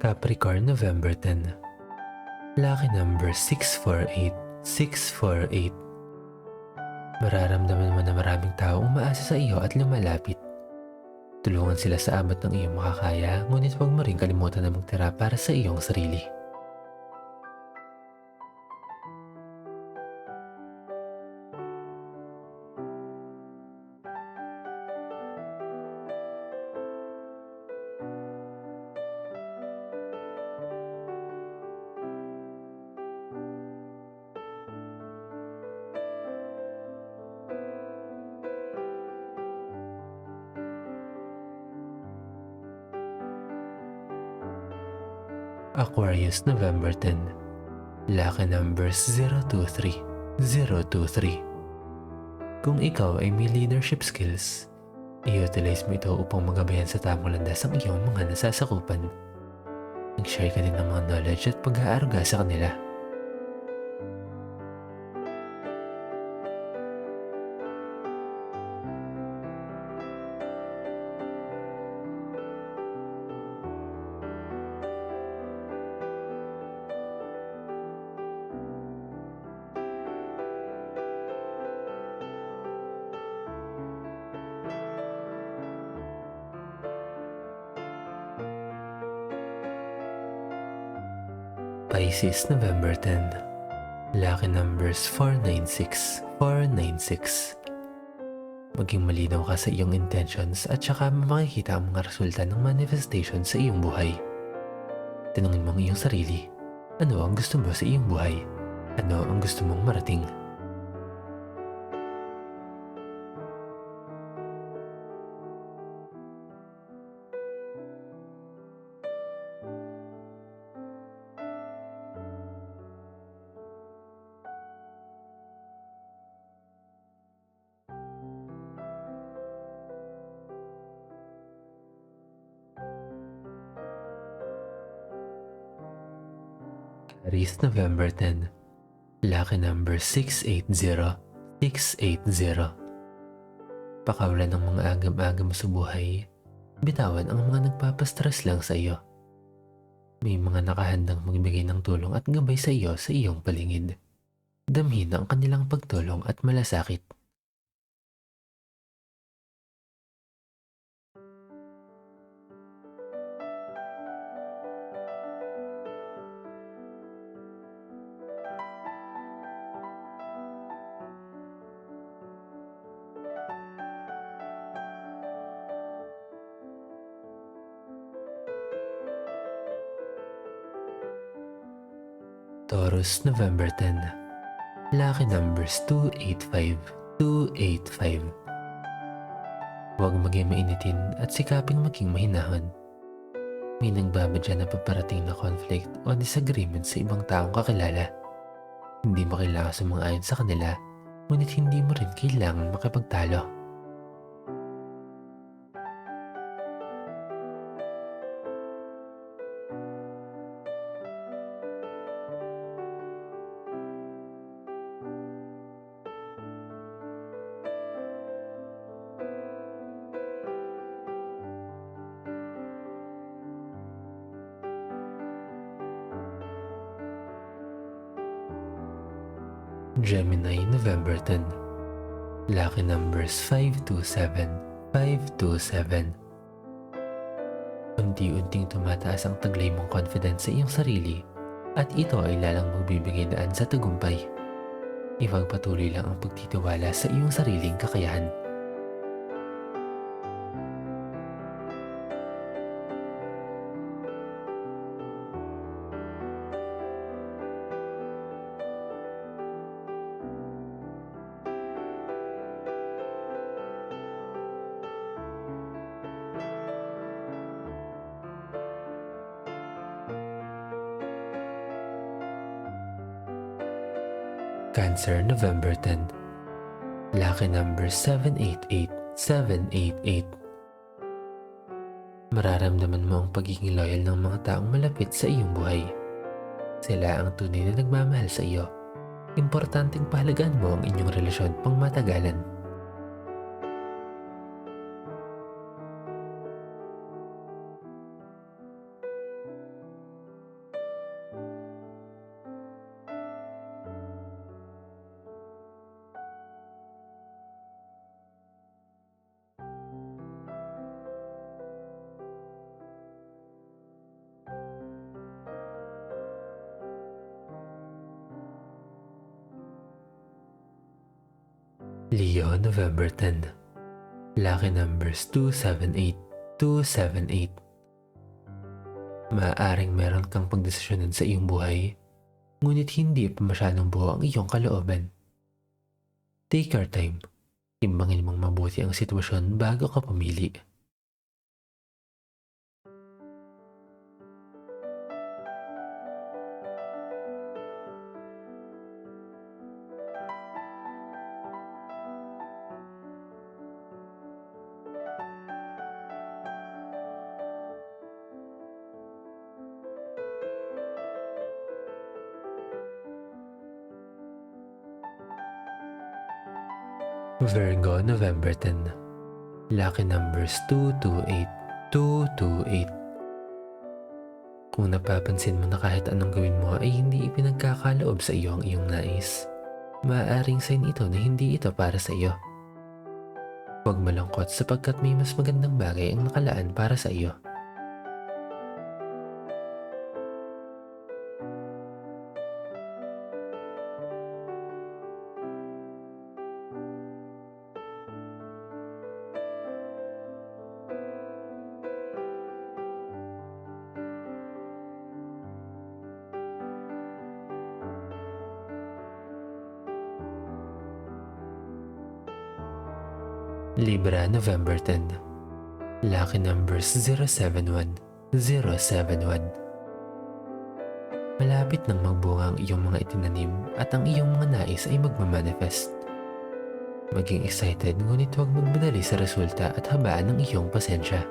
Capricorn, November 10. Lucky number 648. 648. Mararamdaman mo na maraming tao umaasa sa iyo at lumalapit. Tulungan sila sa abot ng iyong makakaya, ngunit huwag mo rin kalimutan na magtira para sa iyong sarili. Aquarius, November 10. Lucky numbers 023. 023. Kung ikaw ay may leadership skills, i-utilize mo ito upang magabayan sa tamang landas ang iyong mga nasasakupan. Mag-share ka din ng mga knowledge at pag-aaruga sa kanila. Pisces, November 10. Lucky numbers 496. 496. Maging malinaw ka sa iyong intentions at saka makikita ang mga resulta ng manifestation sa iyong buhay. Tanungin mo ang iyong sarili, ano ang gusto mo sa iyong buhay? Ano ang gusto mong marating? Aries, November 10. Lucky number 680. 680. Pakawalan ng mga agam-agam sa buhay, bitawan ang mga nagpapastress lang sa iyo. May mga nakahandang magbigay ng tulong at gabay sa iyo sa iyong palingid. Damhin ang kanilang pagtulong at malasakit. Taurus, November 10. Lucky numbers 285. 285. Huwag maging mainitin at sikaping maging mahinahon. May nagbabadya na paparating na conflict o disagreement sa ibang taong kakilala. Hindi mo kailangan sumang-ayon sa kanila, ngunit hindi mo rin kailangan makipagtalo. Gemini, November 10. Lucky numbers 527. 527. Unti-unting tumataas ang taglay mong confidence sa iyong sarili at ito ay lalang magbibigay daan sa tagumpay. Ipagpatuloy lang ang pagtitiwala sa iyong sariling kakayahan. Cancer, November 10. Lucky number 788. 788. Mararamdaman mo ang pagiging loyal ng mga taong malapit sa iyong buhay. Sila ang tunay na nagmamahal sa iyo. Importanteng pahalagaan mo ang inyong relasyon pang matagalan. Leo, November 10. Lucky numbers 278, 278. Maaaring meron kang pagdesisyonan sa iyong buhay, ngunit hindi pa masyadong buo ang iyong kalooban. Take your time. Timbangin mong mabuti ang sitwasyon bago ka pumili. Virgo, November 10. Lucky numbers 228, 228. Kung napapansin mo na kahit anong gawin mo ay hindi ipinagkakaloob sa iyo ang iyong nais, maaaring sign ito na hindi ito para sa iyo. Huwag malungkot sapagkat may mas magandang bagay ang nakalaan para sa iyo. Libra, November 10. Lucky numbers 071, 071. Malapit nang magbunga ang iyong mga itinanim at ang iyong mga nais ay magmamanifest. Maging excited ngunit huwag magmadali sa resulta at habaan ang iyong pasensya.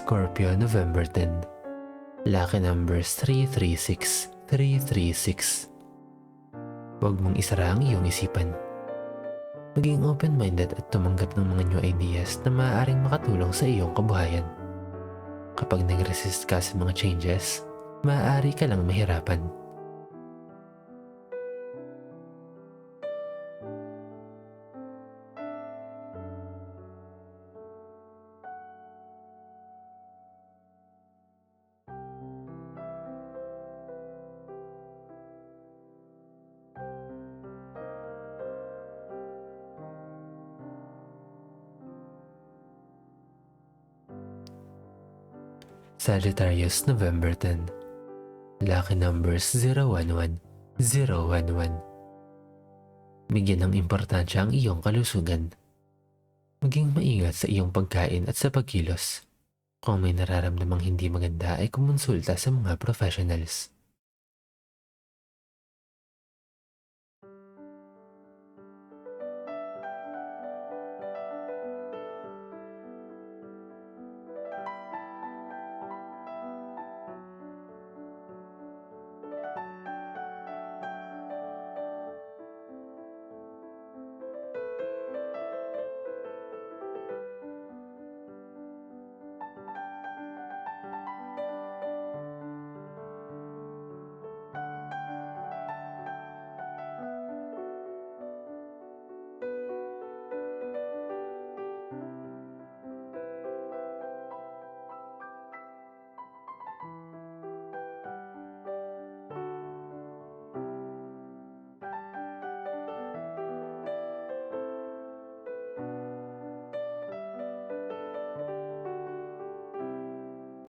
Scorpio, November 10. Lucky numbers 336, 336. Huwag mong isara ang iyong isipan. Maging open-minded at tumanggap ng mga new ideas na maaaring makatulong sa iyong kabuhayan. Kapag nag-resist ka sa mga changes, maaari ka lang mahirapan. Sagittarius, November 10. Lucky numbers 011, 011. Bigyan ng importansya ang iyong kalusugan. Maging maingat sa iyong pagkain at sa pagkilos. Kung may nararamdamang hindi maganda ay kumonsulta sa mga professionals.